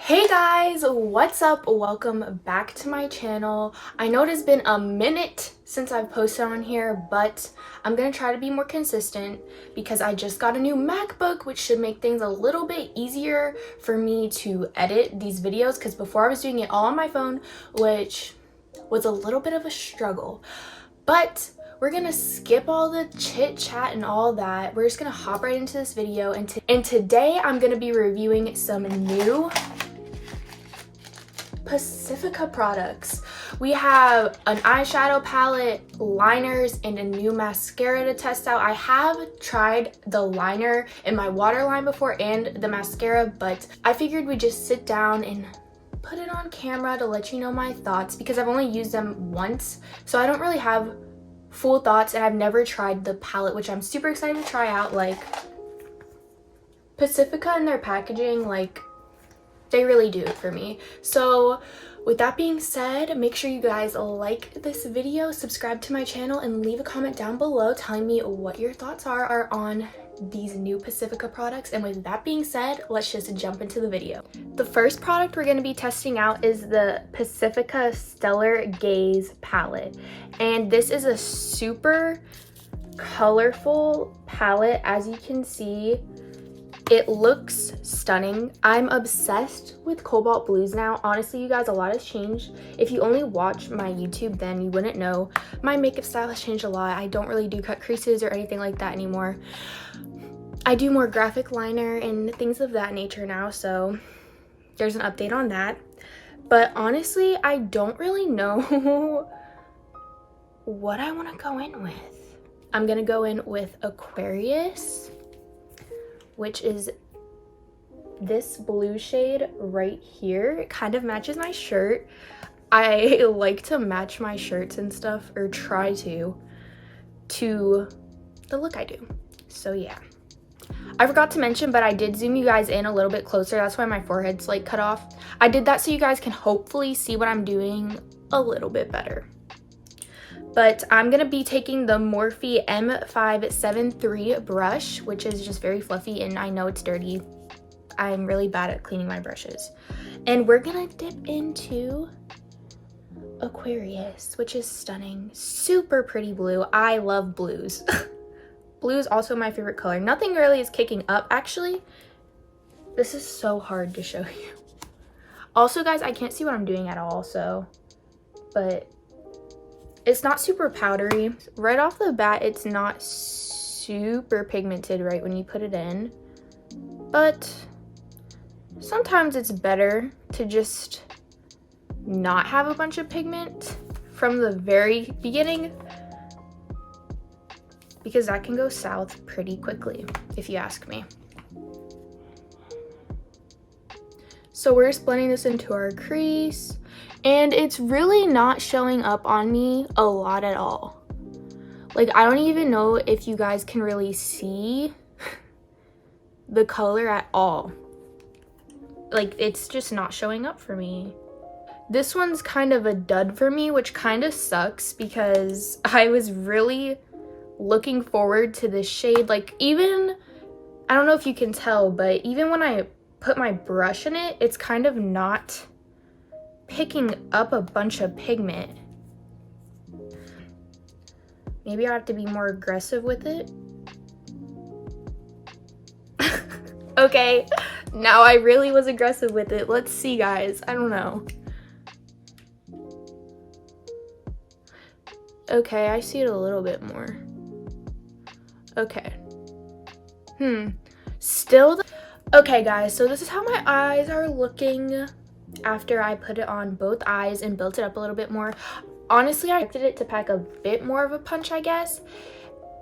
Hey guys, what's up? Welcome back to my channel. I know it has been a minute since I've posted on here, but I'm gonna try to be more consistent because I just got a new MacBook, which should make things a little bit easier for me to edit these videos, because before I was doing it all on my phone, which was a little bit of a struggle. But we're gonna skip all the chit chat and all that. We're just gonna hop right into this video, and today I'm gonna be reviewing some new Pacifica products. We have an eyeshadow palette, liners, and a new mascara to test out. I have tried the liner in my waterline before and the mascara, but I figured we'd just sit down and put it on camera to let you know my thoughts, because I've only used them once, so I don't really have full thoughts, and I've never tried the palette, which I'm super excited to try out. Like, Pacifica and their packaging, like, they really do it for me. So with that being said, make sure you guys like this video, subscribe to my channel, and leave a comment down below telling me what your thoughts are on these new Pacifica products. And with that being said, let's just jump into the video. The first product we're going to be testing out is the Pacifica Stellar Gaze palette, and this is a super colorful palette. As you can see, it looks stunning. I'm obsessed with cobalt blues now. Honestly, you guys, a lot has changed. If you only watch my YouTube, then you wouldn't know. My makeup style has changed a lot. I don't really do cut creases or anything like that anymore. I do more graphic liner and things of that nature now, so there's an update on that. But honestly, I don't really know what I want to go in with. I'm gonna go in with Aquarius, which is this blue shade right here. It kind of matches my shirt. I like to match my shirts and stuff, or try to the look I do. So yeah. I forgot to mention, but I did zoom you guys in a little bit closer. That's why my forehead's like cut off. I did that so you guys can hopefully see what I'm doing a little bit better. But I'm going to be taking the Morphe M573 brush, which is just very fluffy, and I know it's dirty. I'm really bad at cleaning my brushes. And we're going to dip into Aquarius, which is stunning. Super pretty blue. I love blues. Blue is also my favorite color. Nothing really is kicking up, actually. This is so hard to show you. Also, guys, I can't see what I'm doing at all, so, but it's not super powdery. Right off the bat, it's not super pigmented right when you put it in, but sometimes it's better to just not have a bunch of pigment from the very beginning, because that can go south pretty quickly, if you ask me. So we're just blending this into our crease, and it's really not showing up on me a lot at all. Like, I don't even know if you guys can really see the color at all. Like, it's just not showing up for me. This one's kind of a dud for me, which kind of sucks, because I was really looking forward to this shade. Like, even, I don't know if you can tell, but even when I put my brush in it, it's kind of not picking up a bunch of pigment. Maybe I have to be more aggressive with it. Okay, now I really was aggressive with it. Let's see, guys. I don't know. Okay, I see it a little bit more. Okay. Still. Okay, guys, so this is how my eyes are looking after I put it on both eyes and built it up a little bit more. Honestly, I expected it to pack a bit more of a punch, I guess,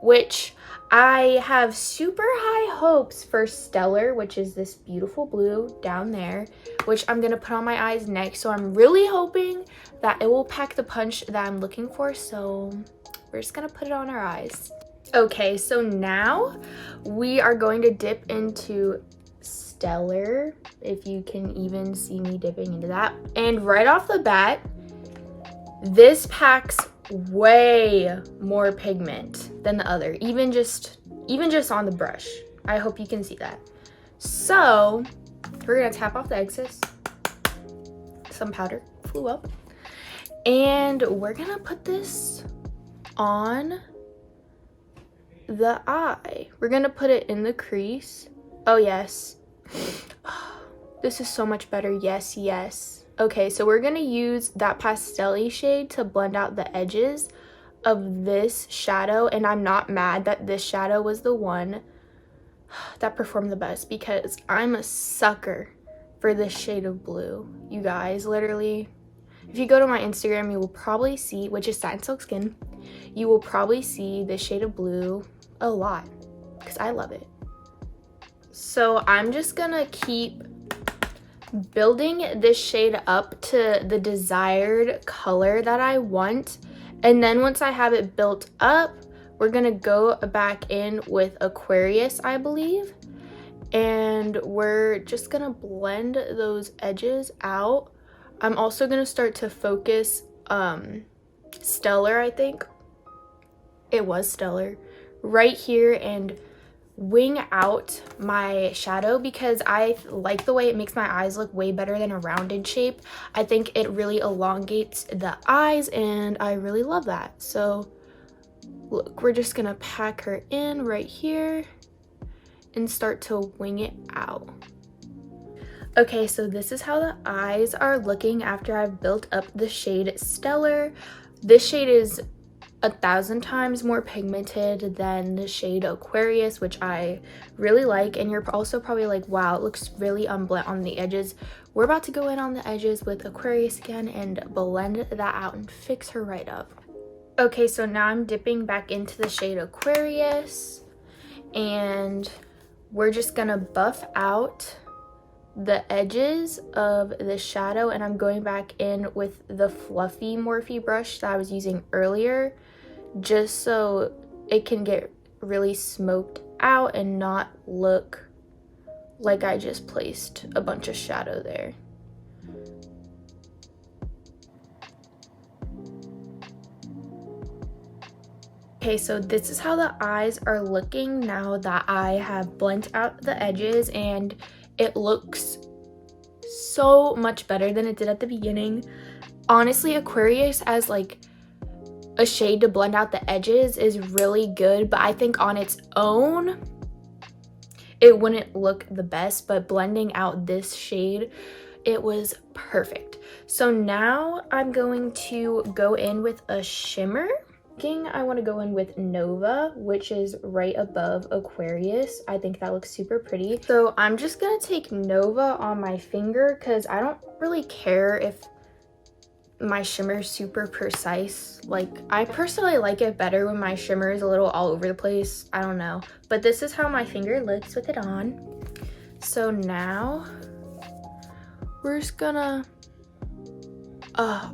which I have super high hopes for Stellar, which is this beautiful blue down there, which I'm gonna put on my eyes next. So I'm really hoping that it will pack the punch that I'm looking for. So we're just gonna put it on our eyes. Okay, so now we are going to dip into Stellar, if you can even see me dipping into that. And right off the bat, this packs way more pigment than the other, even just on the brush. I hope you can see that. So we're gonna tap off the excess some powder flew up. And we're gonna put this on the eye. We're gonna put it in the crease. Oh yes. This is so much better. Yes, yes. Okay, so we're gonna use that pastel-y shade to blend out the edges of this shadow, and I'm not mad that this shadow was the one that performed the best because I'm a sucker for this shade of blue. You guys, literally, if you go to my Instagram, you will probably see, which is Satin Silk Skin, you will probably see this shade of blue a lot because I love it. So I'm just gonna keep building this shade up to the desired color that I want. And then once I have it built up, we're gonna go back in with Aquarius, I believe. And we're just gonna blend those edges out. I'm also gonna start to focus Stellar, I think. It was Stellar. Right here, and wing out my shadow because I like the way it makes my eyes look way better than a rounded shape. I think it really elongates the eyes and I really love that. So look, we're just gonna pack her in right here and start to wing it out. Okay, so this is how the eyes are looking after I've built up the shade Stellar. This shade is 1,000 times more pigmented than the shade Aquarius, which I really like. And you're also probably like, wow, it looks really unblend on the edges. We're about to go in on the edges with Aquarius again and blend that out and fix her right up. Okay, so now I'm dipping back into the shade Aquarius and we're just gonna buff out the edges of the shadow, and I'm going back in with the fluffy Morphe brush that I was using earlier, just so it can get really smoked out and not look like I just placed a bunch of shadow there. Okay, so this is how the eyes are looking now that I have blended out the edges, and it looks so much better than it did at the beginning. Honestly, Aquarius as like a shade to blend out the edges is really good, but I think on its own it wouldn't look the best, but blending out this shade, it was perfect. So now I'm going to go in with a shimmer. I want to go in with Nova, which is right above Aquarius. I think that looks super pretty. So I'm just gonna take Nova on my finger because I don't really care if my shimmer is super precise. Like, I personally like it better when my shimmer is a little all over the place. I don't know, but this is how my finger looks with it on. So now we're just gonna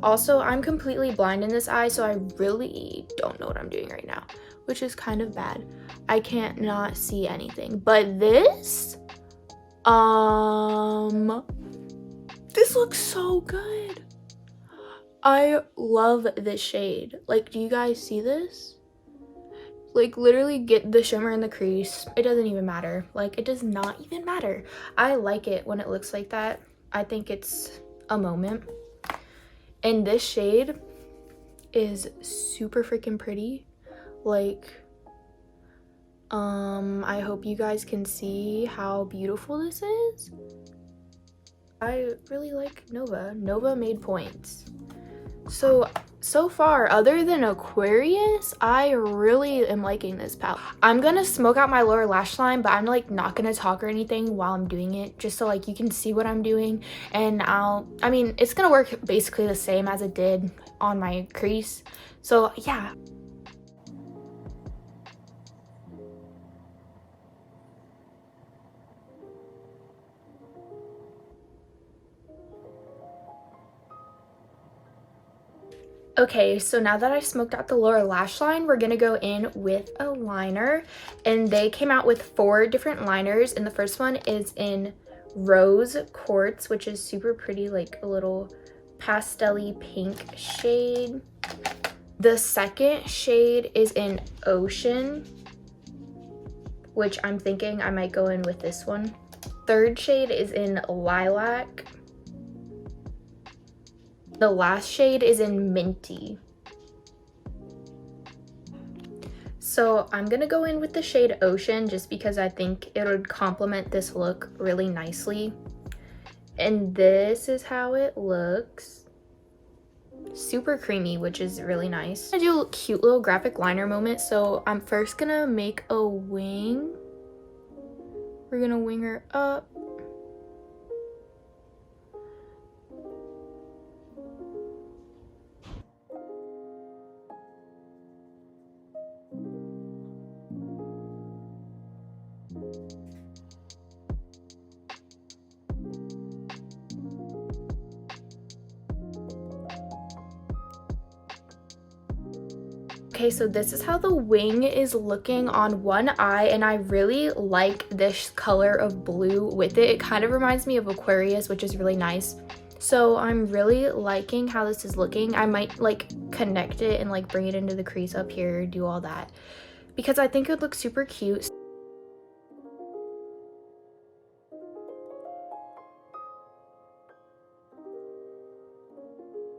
also, I'm completely blind in this eye, so I really don't know what I'm doing right now, which is kind of bad. I can't not see anything. But this looks so good. I love this shade. Like, do you guys see this? Like, literally get the shimmer in the crease. It doesn't even matter. Like, it does not even matter. I like it when it looks like that. I think it's a moment. And this shade is super freaking pretty. Like, I hope you guys can see how beautiful this is. I really like Nova. Nova made points. So far, other than Aquarius, I really am liking this palette. I'm gonna smoke out my lower lash line, but I'm like not gonna talk or anything while I'm doing it, just so like you can see what I'm doing. And I mean, it's gonna work basically the same as it did on my crease. So yeah. Okay, so now that I smoked out the lower lash line, we're gonna go in with a liner, and they came out with 4 different liners, and the first one is in Rose Quartz, which is super pretty, like a little pastel-y pink shade. The second shade is in Ocean, which I'm thinking I might go in with this one. Third shade is in Lilac. The last shade is in Minty. So I'm gonna go in with the shade Ocean just because I think it would complement this look really nicely. And this is how it looks. Super creamy, which is really nice. I'm gonna do a cute little graphic liner moment. So I'm first gonna make a wing. We're gonna wing her up. Okay, so this is how the wing is looking on one eye, and I really like this color of blue with it. It kind of reminds me of Aquarius, which is really nice. So I'm really liking how this is looking. I might like connect it and like bring it into the crease up here, do all that, because I think it would look super cute.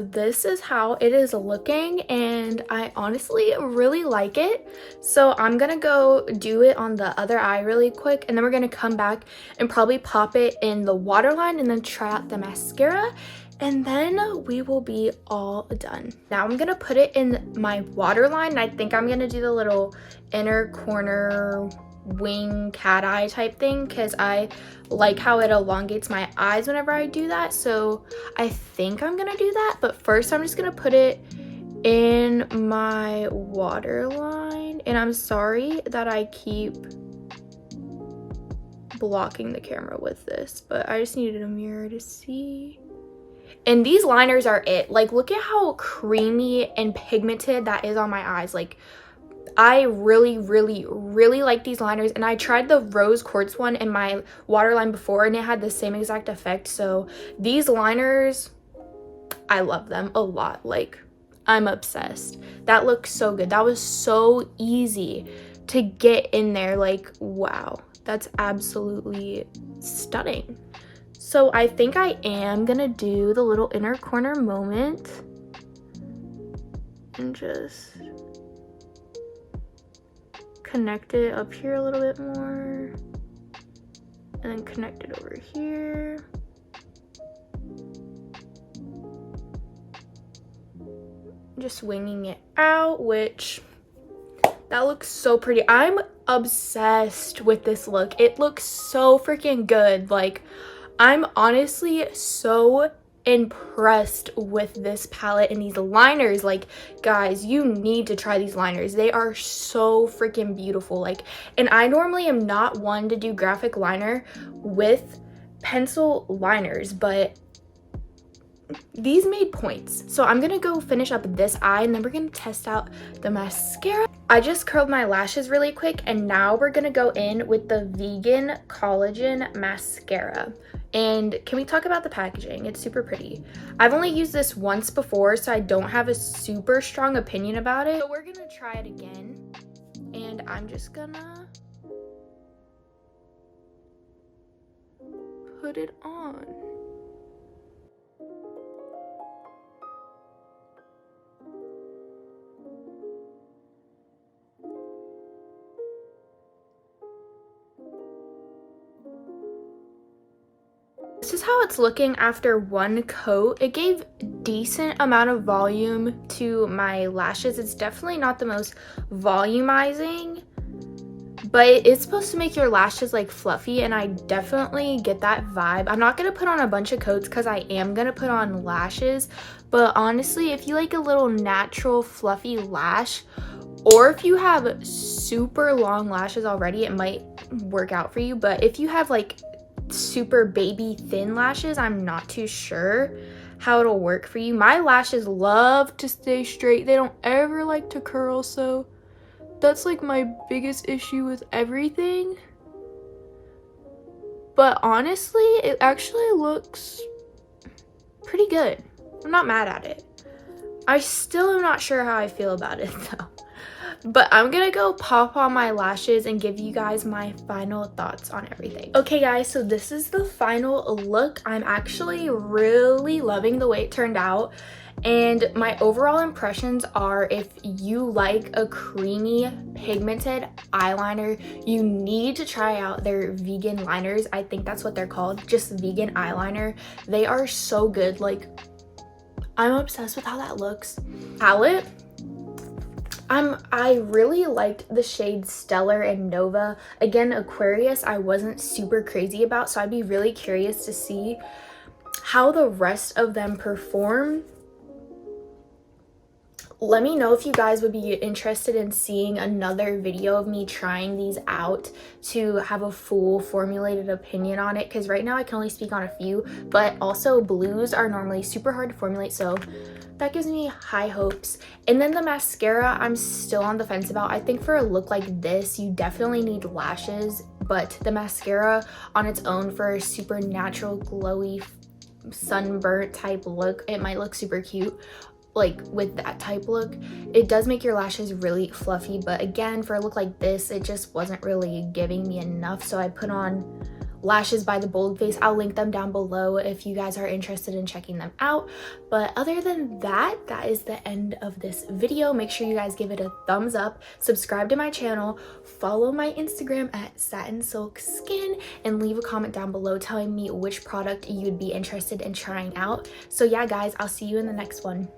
This is how it is looking, and I honestly really like it. So I'm gonna go do it on the other eye really quick, and then we're gonna come back and probably pop it in the waterline and then try out the mascara, and then we will be all done. Now I'm gonna put it in my waterline, and I think I'm gonna do the little inner corner wing cat eye type thing because I like how it elongates my eyes whenever I do that. So I think I'm gonna do that, but first I'm just gonna put it in my waterline, and I'm sorry that I keep blocking the camera with this, but I just needed a mirror to see. And these liners are it. Like, look at how creamy and pigmented that is on my eyes. Like, I really like these liners, and I tried the rose quartz one in my waterline before and it had the same exact effect. So these liners, I love them a lot. Like, I'm obsessed. That looks so good. That was so easy to get in there. Like, wow, that's absolutely stunning. So I think I am gonna do the little inner corner moment and just connect it up here a little bit more, and then connect it over here. Just winging it out, which that looks so pretty. I'm obsessed with this look. It looks so freaking good. Like, I'm honestly so impressed with this palette and these liners. Like, guys, you need to try these liners. They are so freaking beautiful. Like, and I normally am not one to do graphic liner with pencil liners, but these made points. So I'm gonna go finish up this eye, and then we're gonna test out the mascara. I just curled my lashes really quick, and now we're gonna go in with the vegan collagen mascara. And can we talk about the packaging? It's super pretty. I've only used this once before, so I don't have a super strong opinion about it. So we're gonna try it again, and I'm just gonna put it on. This is how it's looking after one coat. It gave decent amount of volume to my lashes. It's definitely not the most volumizing, but it is supposed to make your lashes like fluffy, and I definitely get that vibe. I'm not gonna put on a bunch of coats because I am gonna put on lashes, but honestly, if you like a little natural fluffy lash, or if you have super long lashes already, it might work out for you. But if you have like super baby thin lashes, I'm not too sure how it'll work for you. My lashes love to stay straight. They don't ever like to curl, so that's like my biggest issue with everything. But honestly, it actually looks pretty good. I'm not mad at it. I still am not sure how I feel about it though. But I'm gonna go pop on my lashes and give you guys my final thoughts on everything. Okay guys, so this is the final look. I'm actually really loving the way it turned out. And my overall impressions are, if you like a creamy pigmented eyeliner, you need to try out their vegan liners. I think that's what they're called, just vegan eyeliner. They are so good. Like, I'm obsessed with how that looks. Palette, I really liked the shades Stellar and Nova. Again, Aquarius I wasn't super crazy about, so I'd be really curious to see how the rest of them perform. Let me know if you guys would be interested in seeing another video of me trying these out to have a full formulated opinion on it, because right now I can only speak on a few, but also blues are normally super hard to formulate, so that gives me high hopes. And then the mascara, I'm still on the fence about. I think for a look like this, you definitely need lashes, but the mascara on its own for a super natural, glowy, sunburnt type look, it might look super cute. Like with that type look, it does make your lashes really fluffy, but again, for a look like this, it just wasn't really giving me enough, so I put on lashes by the Bold Face. I'll link them down below if you guys are interested in checking them out. But other than that, that is the end of this video. Make sure you guys give it a thumbs up, subscribe to my channel, follow my Instagram at Satin Silk Skin, and leave a comment down below telling me which product you'd be interested in trying out. So yeah guys, I'll see you in the next one.